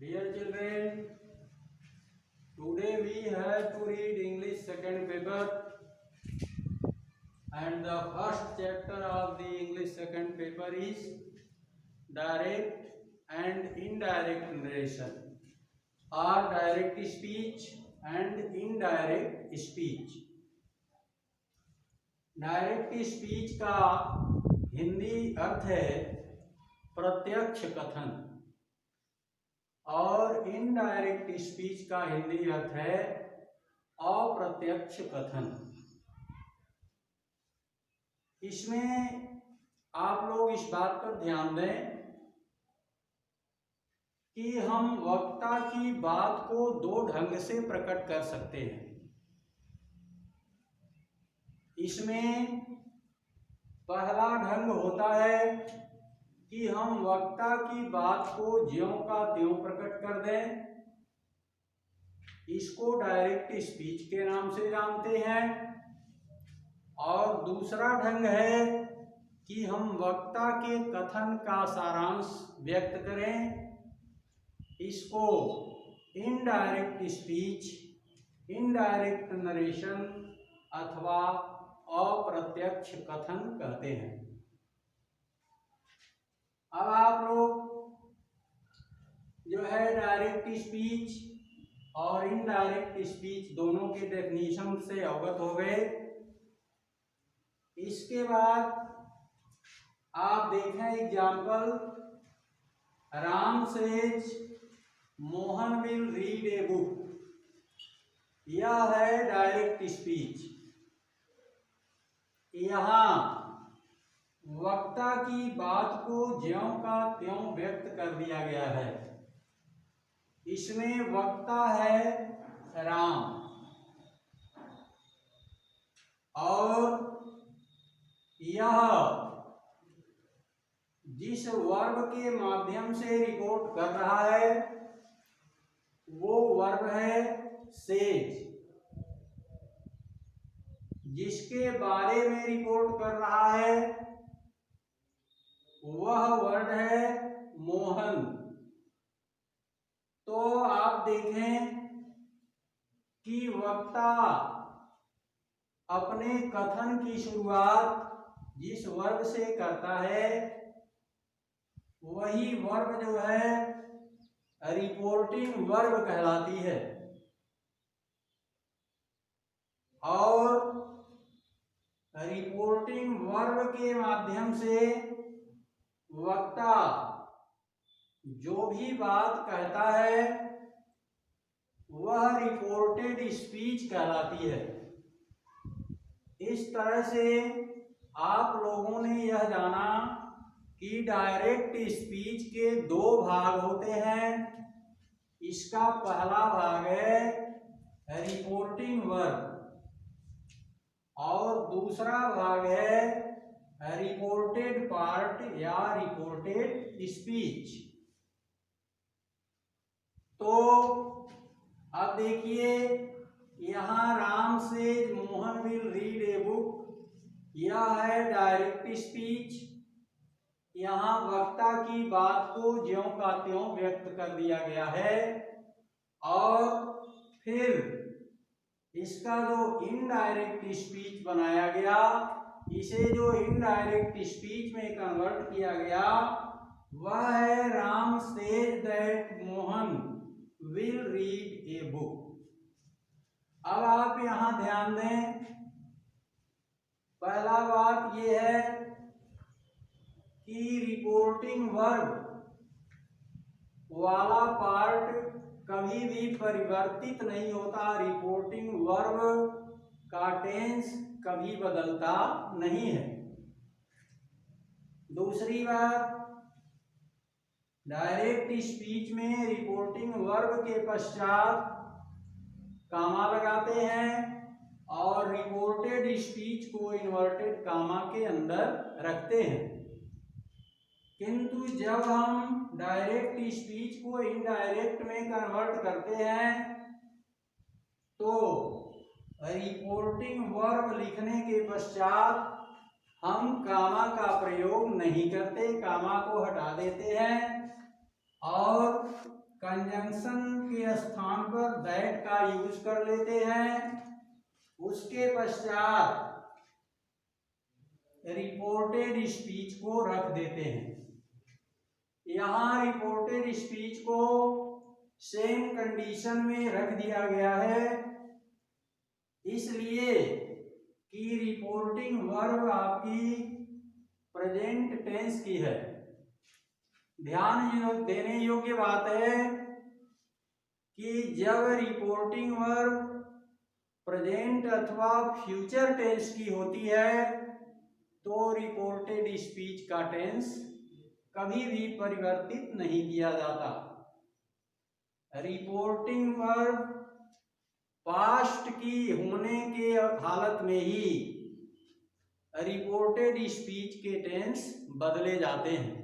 Dear children, today we have to read English second paper, and the first chapter of the English second paper is direct and indirect narration or direct speech and indirect speech. Direct speech का हिंदी अर्थ है प्रत्यक्ष कथन और indirect speech का हिंदी अर्थ है अप्रत्यक्ष कथन। इसमें आप लोग इस बात पर ध्यान दें कि हम वक्ता की बात को दो ढंग से प्रकट कर सकते हैं। इसमें पहला ढंग होता है कि हम वक्ता की बात को ज्यों का त्यों प्रकट कर दें। इसको डायरेक्ट स्पीच के नाम से जानते हैं। और दूसरा ढंग है कि हम वक्ता के कथन का सारांश व्यक्त करें। इसको इनडायरेक्ट स्पीच, इनडायरेक्ट नरेशन अथवा अप्रत्यक्ष कथन कहते हैं। अब आप लोग जो है डायरेक्ट स्पीच और इनडायरेक्ट स्पीच दोनों के डेफिनेशन से अवगत हो गए। इसके बाद आप देखें example, Ram says Mohan will read a book. यह है डायरेक्ट स्पीच। यहाँ वक्ता की बात को ज्यों का त्यों व्यक्त कर दिया गया है। इसमें वक्ता है राम और यह जिस वर्ब के माध्यम से रिपोर्ट कर रहा है वो वर्ब है सेज। जिसके बारे में रिपोर्ट कर रहा है वह वर्ड है मोहन। तो आप देखें कि वक्ता अपने कथन की शुरुआत जिस वर्ब से करता है वही वर्ब जो है रिपोर्टिंग वर्ब कहलाती है। और रिपोर्टिंग वर्ब के माध्यम से वक्ता जो भी बात कहता है वह रिपोर्टेड स्पीच कहलाती है। इस तरह से आप लोगों ने यह जाना कि डायरेक्ट स्पीच के दो भाग होते हैं। इसका पहला भाग है रिपोर्टिंग वर्ब और दूसरा भाग है रिपोर्टेड पार्ट या रिपोर्टेड स्पीच। तो अब देखिए यहाँ राम से Mohan will read a book, यह है डायरेक्ट स्पीच। यहाँ वक्ता की बात को ज्यों का त्यों व्यक्त कर दिया गया है। और फिर इसका जो इनडायरेक्ट स्पीच बनाया गया, इसे जो इनडायरेक्ट स्पीच में कन्वर्ट किया गया वह है Ram said that Mohan will read a book. अब आप यहां ध्यान दें, पहला बात यह है कि रिपोर्टिंग वर्ब वाला पार्ट कभी भी परिवर्तित नहीं होता। रिपोर्टिंग वर्ब का टेंस कभी बदलता नहीं है। दूसरी बात, डायरेक्ट स्पीच में रिपोर्टिंग वर्ब के पश्चात कामा लगाते हैं और रिपोर्टेड स्पीच को इन्वर्टेड कामा के अंदर रखते हैं। किंतु जब हम डायरेक्ट स्पीच को इनडायरेक्ट में कन्वर्ट करते हैं तो रिपोर्टिंग वर्ब लिखने के पश्चात हम कामा का प्रयोग नहीं करते, कामा को हटा देते हैं और कंजंक्शन के स्थान पर दैट का यूज कर लेते हैं। उसके पश्चात रिपोर्टेड स्पीच को रख देते हैं। यहाँ रिपोर्टेड स्पीच को सेम कंडीशन में रख दिया गया है, इसलिए कि रिपोर्टिंग वर्ब आपकी प्रेजेंट टेंस की है। ध्यान देने योग्य बात है कि जब रिपोर्टिंग वर्ब प्रेजेंट अथवा फ्यूचर टेंस की होती है तो रिपोर्टेड स्पीच का टेंस कभी भी परिवर्तित नहीं किया जाता। रिपोर्टिंग वर्ब पास्ट की होने के हालत में ही रिपोर्टेड स्पीच के टेंस बदले जाते हैं।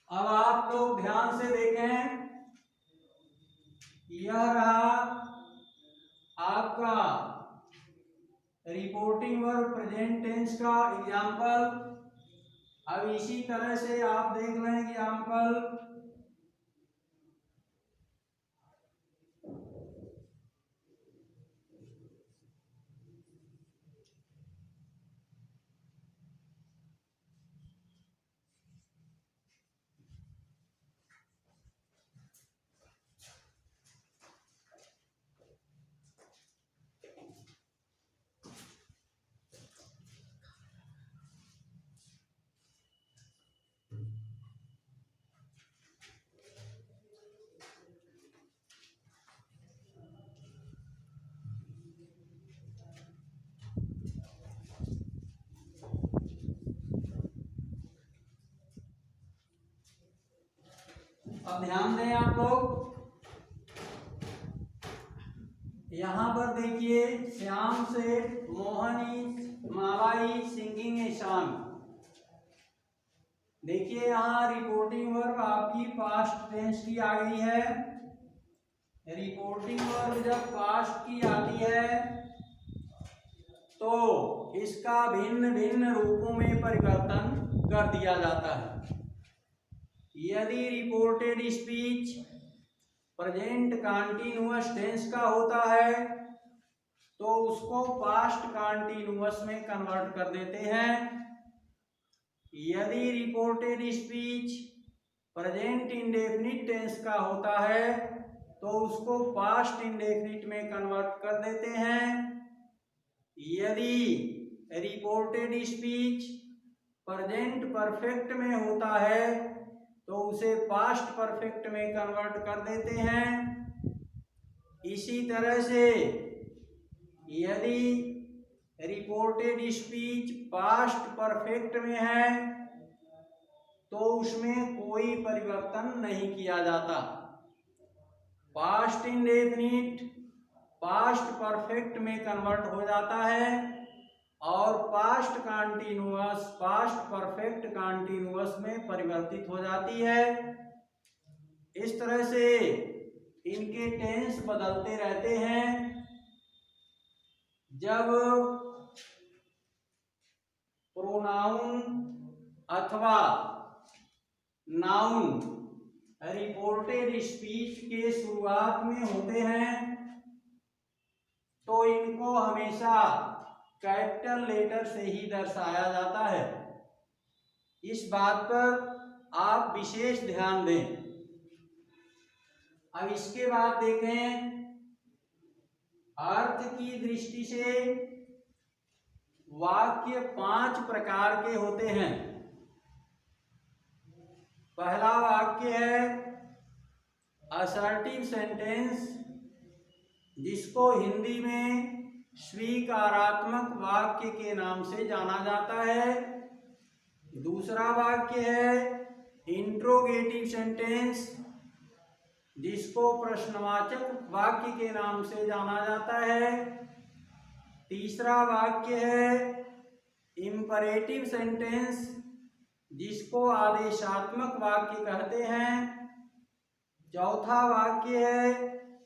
अब आप लोग ध्यान से देखें, यह रहा आपका रिपोर्टिंग वर्ब प्रेजेंट टेंस का एग्जाम्पल। अब इसी तरह से आप देख लें एग्जाम्पल अब ध्यान दें आप लोग, यहां पर देखिए श्याम से मोहनी मालाई सिंगिंग ए सॉन्ग। देखिए यहाँ रिपोर्टिंग वर्ब आपकी पास्ट टेंस की आ गई है। रिपोर्टिंग वर्ब जब पास्ट की आती है तो इसका भिन्न भिन्न रूपों में परिवर्तन कर दिया जाता है। यदि reported speech present continuous tense का होता है तो उसको पास्ट कंटीन्यूअस में कन्वर्ट कर देते हैं। यदि reported speech present indefinite tense का होता है तो उसको पास्ट इंडेफिनिट में कन्वर्ट कर देते हैं। यदि रिपोर्टेड स्पीच प्रेजेंट परफेक्ट में होता है तो उसे पास्ट परफेक्ट में कन्वर्ट कर देते हैं। इसी तरह से यदि रिपोर्टेड स्पीच पास्ट परफेक्ट में है तो उसमें कोई परिवर्तन नहीं किया जाता। पास्ट इंडेफिनिट पास्ट परफेक्ट में कन्वर्ट हो जाता है और past continuous past perfect continuous में परिवर्तित हो जाती है। इस तरह से इनके टेंस बदलते रहते हैं। जब प्रोनाउन अथवा नाउन रिपोर्टेड स्पीच के शुरुआत में होते हैं तो इनको हमेशा कैपिटल लेटर से ही दर्शाया जाता है। इस बात पर आप विशेष ध्यान दें। अब इसके बाद देखें, अर्थ की दृष्टि से वाक्य 5 प्रकार के होते हैं। पहला वाक्य है असर्टिव सेंटेंस, जिसको हिंदी में स्वीकारात्मक वाक्य के नाम से जाना जाता है। दूसरा वाक्य है इंट्रोगेटिव सेंटेंस, जिसको प्रश्नवाचक वाक्य के नाम से जाना जाता है। तीसरा वाक्य है इंपरेटिव सेंटेंस, जिसको आदेशात्मक वाक्य कहते हैं। चौथा वाक्य है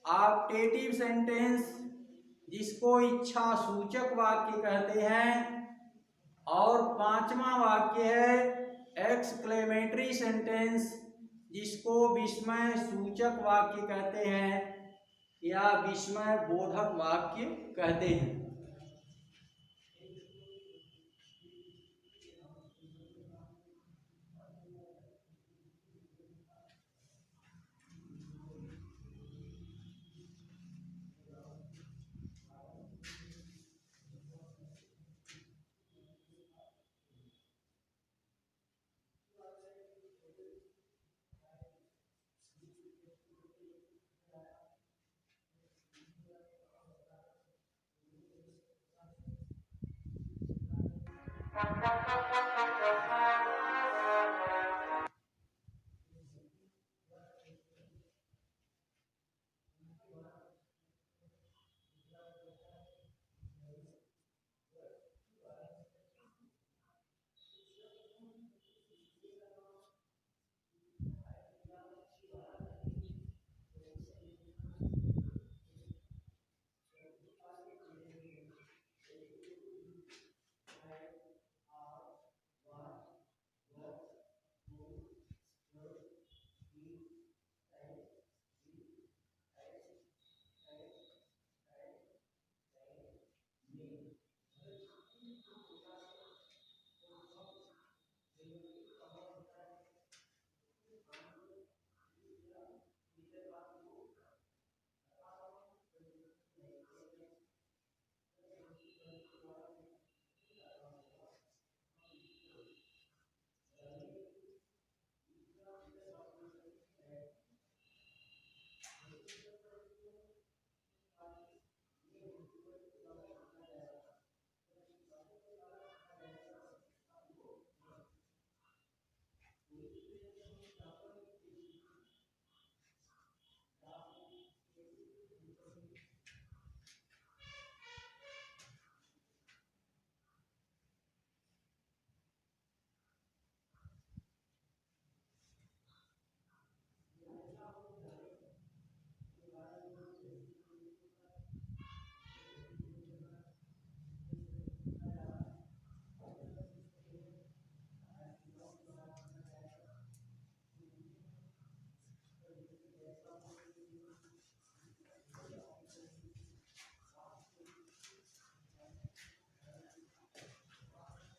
ऑप्टेटिव सेंटेंस, जिसको इच्छा सूचक वाक्य कहते हैं। और पांचवा वाक्य है एक्सक्लेमेटरी सेंटेंस, जिसको विस्मय सूचक वाक्य कहते हैं या विस्मय बोधक वाक्य कहते हैं।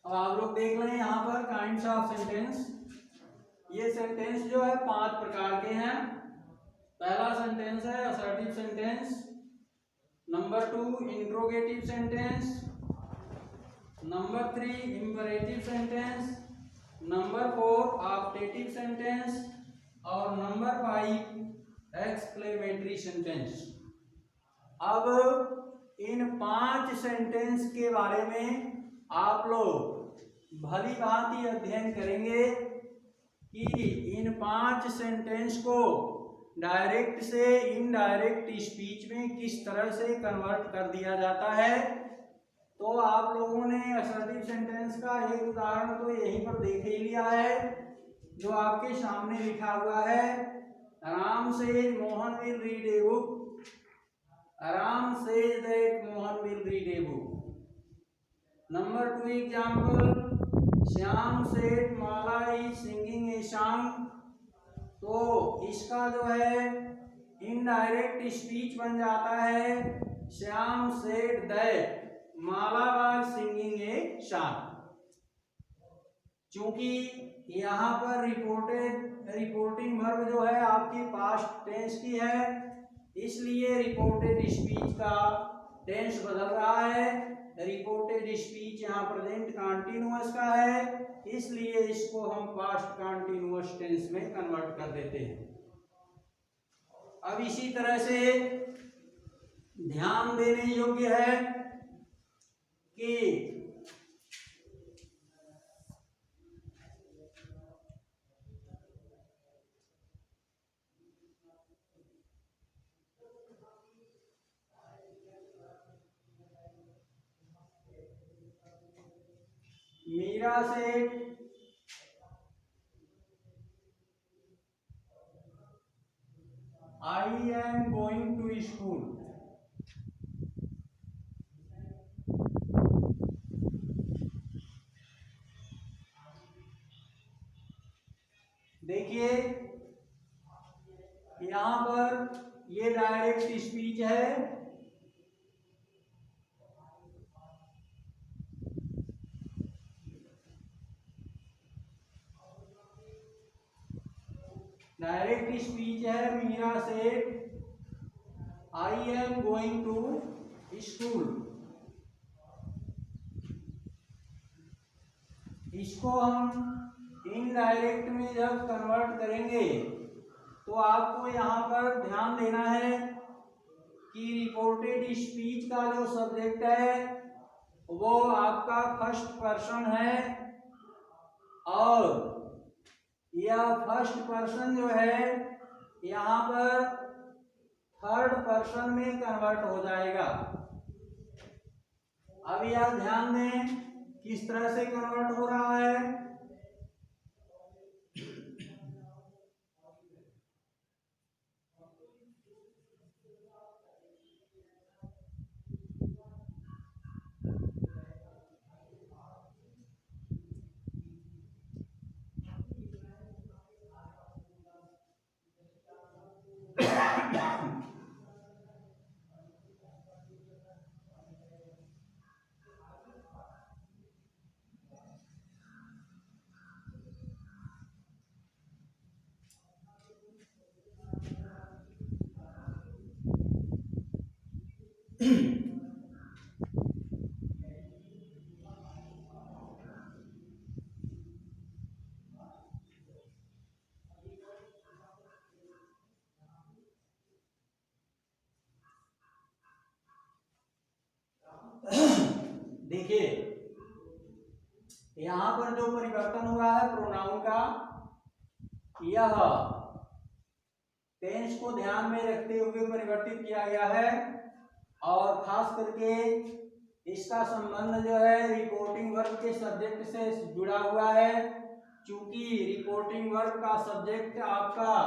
अब आप लोग देख लें यहाँ पर काइंड्स ऑफ सेंटेंस। ये सेंटेंस जो है 5 प्रकार के हैं। पहला सेंटेंस है assertive sentence, number 2 interrogative sentence, number 3 imperative sentence, number 4 optative sentence और नंबर 5 एक्सक्लेमेटरी सेंटेंस। अब इन 5 सेंटेंस के बारे में आप लोग भली भांति अध्ययन करेंगे कि इन 5 सेंटेंस को डायरेक्ट से इनडायरेक्ट स्पीच में किस तरह से कन्वर्ट कर दिया जाता है। तो आप लोगों ने असर्टिव सेंटेंस का एक उदाहरण तो यहीं पर देख ही लिया है, जो आपके सामने लिखा हुआ है, Ram says Mohan will read a book, Ram says that Mohan will read a book. Number 2 example, Shyam सेठ माला इज सिंगिंग ए सॉन्ग। तो इसका जो है इनडायरेक्ट स्पीच बन जाता है, श्याम सेठ that Mala was singing a song. चूंकि यहाँ पर रिपोर्टिंग वर्ब जो है आपकी पास्ट टेंस की है, इसलिए रिपोर्टेड स्पीच का टेंस बदल रहा है। रिपोर्टेड स्पीच यहाँ प्रेजेंट कंटीन्यूअस का है, इसलिए इसको हम पास्ट कंटीन्यूअस टेंस में कन्वर्ट कर देते हैं। अब इसी तरह से ध्यान देने योग्य है कि Meera said I am going to school. देखिए यहां पर ये डायरेक्ट स्पीच है। डायरेक्ट स्पीच है। Meera said I am going to school. इसको हम इनडायरेक्ट में जब कन्वर्ट करेंगे तो आपको यहाँ पर ध्यान देना है कि रिपोर्टेड स्पीच का जो सब्जेक्ट है वो आपका फर्स्ट पर्सन है और यह फर्स्ट पर्सन जो है यहाँ पर थर्ड पर्सन में कन्वर्ट हो जाएगा। अब यह ध्यान दें किस तरह से कन्वर्ट हो रहा है। देखिए यहां पर जो परिवर्तन हुआ है प्रोनाउन का, यह टेंस को ध्यान में रखते हुए परिवर्तित किया गया है और खास करके इसका संबंध जो है रिपोर्टिंग वर्ब के सब्जेक्ट से जुड़ा हुआ है। चूंकि रिपोर्टिंग वर्ब का सब्जेक्ट आपका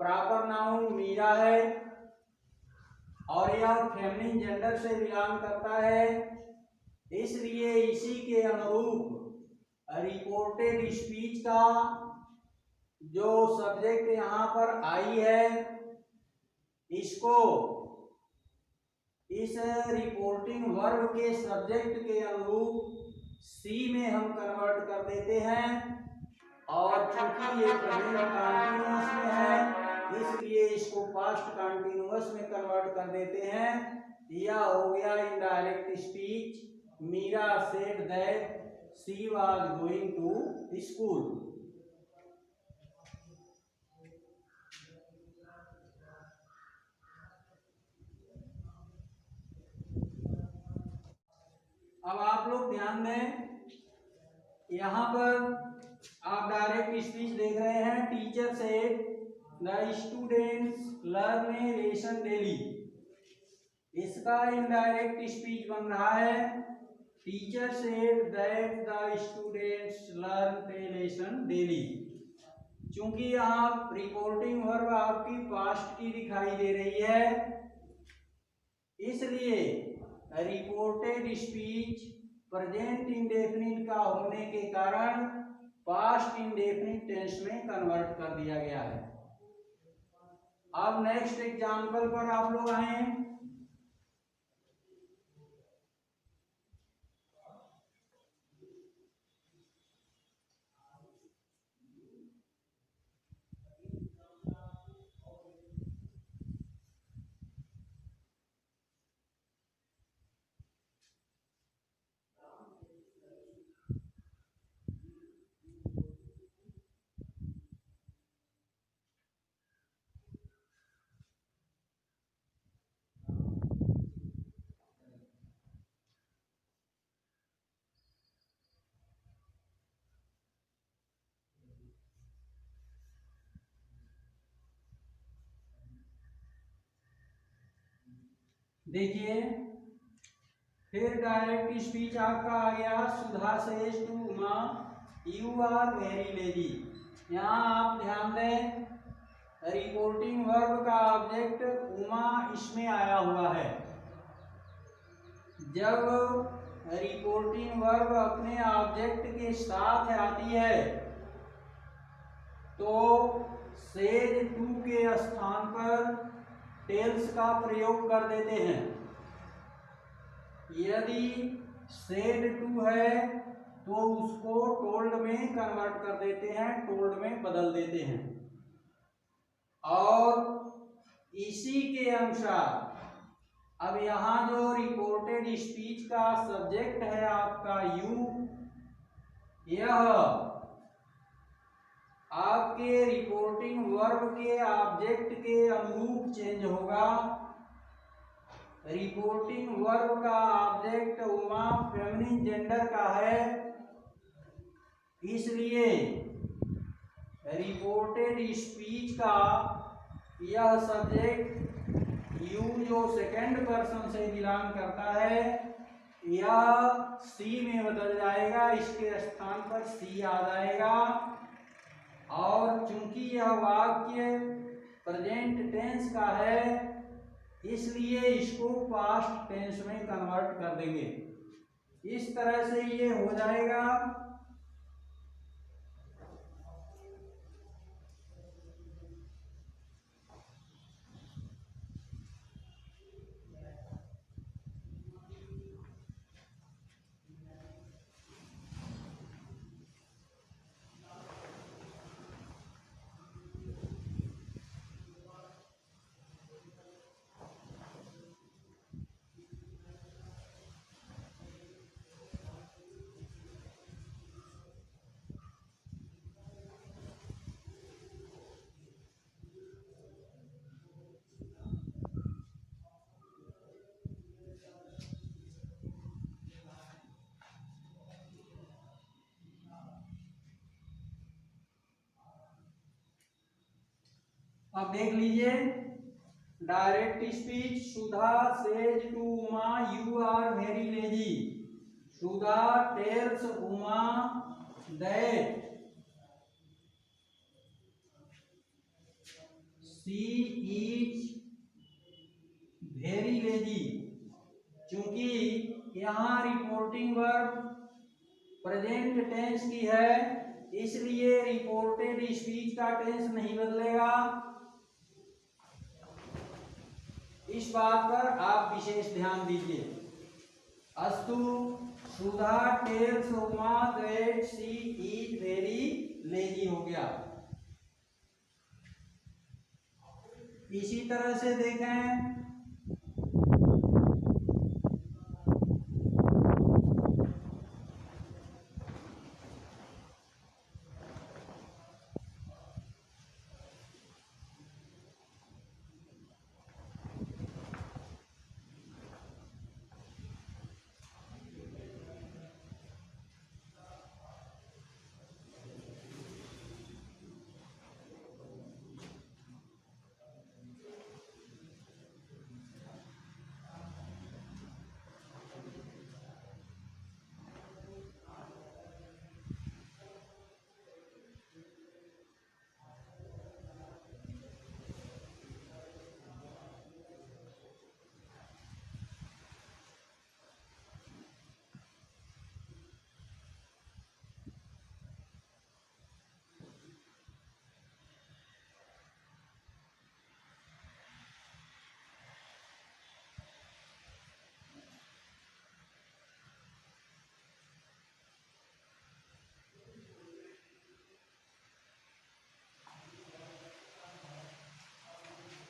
प्रॉपर नाउन मीरा है और यह फेमिनिन जेंडर से बिलोंग करता है, इसलिए इसी के अनुरूप रिपोर्टेड स्पीच का जो सब्जेक्ट यहाँ पर आई है इसको इस रिपोर्टिंग वर्ब के सब्जेक्ट के अनुरूप सी में हम कन्वर्ट कर देते हैं और चूंकि ये प्रेजेंट कंटीन्यूअस में है इसलिए इसको पास्ट कंटीन्यूअस में कन्वर्ट कर देते हैं। यह हो गया indirect speech. Meera said that she was going to school. अब आप लोग ध्यान दें, यहाँ पर आप डायरेक्ट स्पीच देख रहे हैं। टीचर से the students learn A lesson daily. इसका इनडायरेक्ट स्पीच बन रहा है teacher said that the students learn A lesson daily. चूंकि यहाँ रिपोर्टिंग वर्ब आपकी पास्ट की दिखाई दे रही है इसलिए रिपोर्टेड स्पीच प्रेजेंट इंडेफिनिट का होने के कारण पास्ट इंडेफिनिट टेंस में कन्वर्ट कर दिया गया है। अब नेक्स्ट एग्जांपल पर आप लोग आए। देखिए फिर डायरेक्ट स्पीच आपका आ गया। Sudha says to Uma you are very lazy. यहाँ आप ध्यान दें रिपोर्टिंग वर्ब का ऑब्जेक्ट उमा इसमें आया हुआ है। जब रिपोर्टिंग वर्ब अपने ऑब्जेक्ट के साथ आती है तो सेज टू के स्थान पर टेल्स का प्रयोग कर देते हैं। यदि सेड टू है तो उसको टोल्ड में कन्वर्ट कर देते हैं, टोल्ड में बदल देते हैं। और इसी के अनुसार अब यहाँ जो रिपोर्टेड स्पीच का सब्जेक्ट है आपका यू, यह आपके रिपोर्टिंग वर्ब के ऑब्जेक्ट के अनुरूप चेंज होगा। रिपोर्टिंग वर्ब का ऑब्जेक्ट उमा फेमिनिन जेंडर का है, इसलिए रिपोर्टेड स्पीच का यह सब्जेक्ट यू जो सेकंड पर्सन से बिलोंग करता है यह सी में बदल जाएगा, इसके स्थान पर सी आ जाएगा। और चूंकि यह वाक्य प्रेजेंट टेंस का है इसलिए इसको पास्ट टेंस में कन्वर्ट कर देंगे। इस तरह से ये हो जाएगा। अब देख लीजिए direct speech. Sudha says to Uma you are very lazy. Sudha tells Uma that she is very lazy. चूंकि यहाँ रिपोर्टिंग वर्ब प्रेजेंट टेंस की है इसलिए रिपोर्टेड स्पीच का टेंस नहीं बदलेगा। इस बात पर आप विशेष ध्यान दीजिए। अस्तु Sudha tells Uma that she is very lazy हो गया। इसी तरह से देखें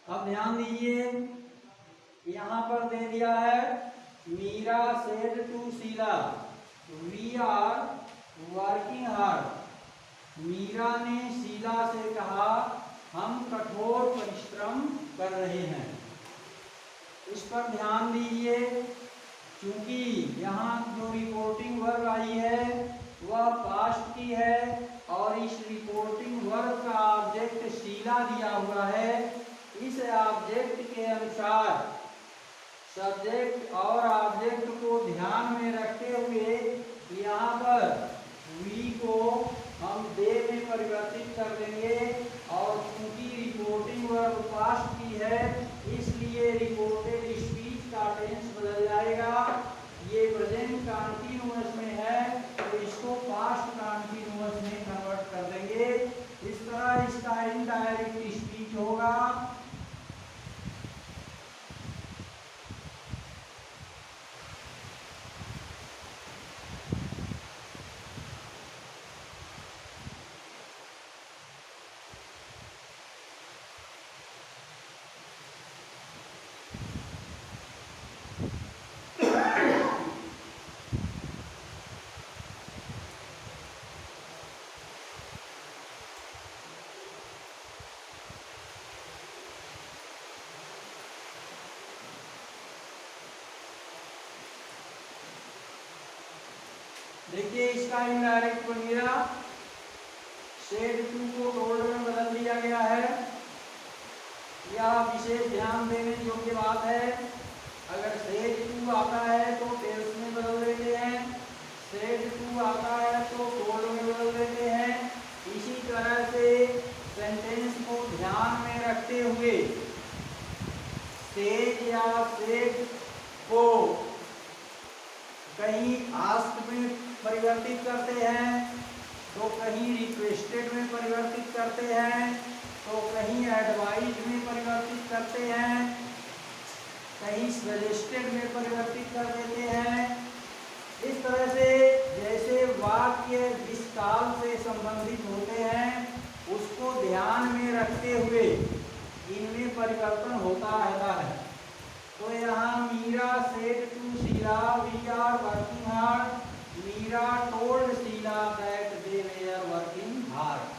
अब ध्यान दीजिए यहाँ पर दे दिया है Meera said to Sheela we are working hard. Meera ने शीला से कहा हम कठोर परिश्रम कर रहे हैं। इस पर ध्यान दीजिए क्योंकि यहाँ जो रिपोर्टिंग वर्ब आई है वह पास्ट की है और इस रिपोर्टिंग वर्ब का ऑब्जेक्ट शीला दिया हुआ है। इस ऑब्जेक्ट के अनुसार सब्जेक्ट और ऑब्जेक्ट को ध्यान में रखते हुए यहाँ पर वी को हम दे में परिवर्तित कर देंगे और चूंकि रिपोर्टिंग हेल्पिंग वर्ब पास्ट की है, इसलिए रिपोर्टेड स्पीच का टेंस बदल जाएगा। ये प्रेजेंट कंटीन्यूअस में है तो इसको पास्ट कंटीन्यूअस में कन्वर्ट कर देंगे। इस तरह इसका इनडायरेक्ट स्पीच होगा। देखिए इसका इनडायरेक्ट बन गया, सेड टू को टोल्ड में बदल दिया गया है। यह विशेष ध्यान देने योग्य बात है। अगर सेड टू आता है तो टेल्स में बदल देते हैं, सेड टू आता है तो टोल्ड में बदल देते हैं। इसी तरह से सेंटेंस को ध्यान में रखते हुए सेड या सेड को कहीं आस्क में परिवर्तित करते हैं, तो कहीं रिक्वेस्टेड में परिवर्तित करते हैं, तो कहीं एडवाइज में परिवर्तित करते हैं, कहीं सजेस्टेड में परिवर्तित कर देते हैं। इस तरह से जैसे वाक्य जिस काल से संबंधित होते हैं उसको ध्यान में रखते हुए इनमें परिवर्तन होता रहता है। तो यहाँ Meera said to Sheela we are working hard, Meera told Sheela that they were working hard.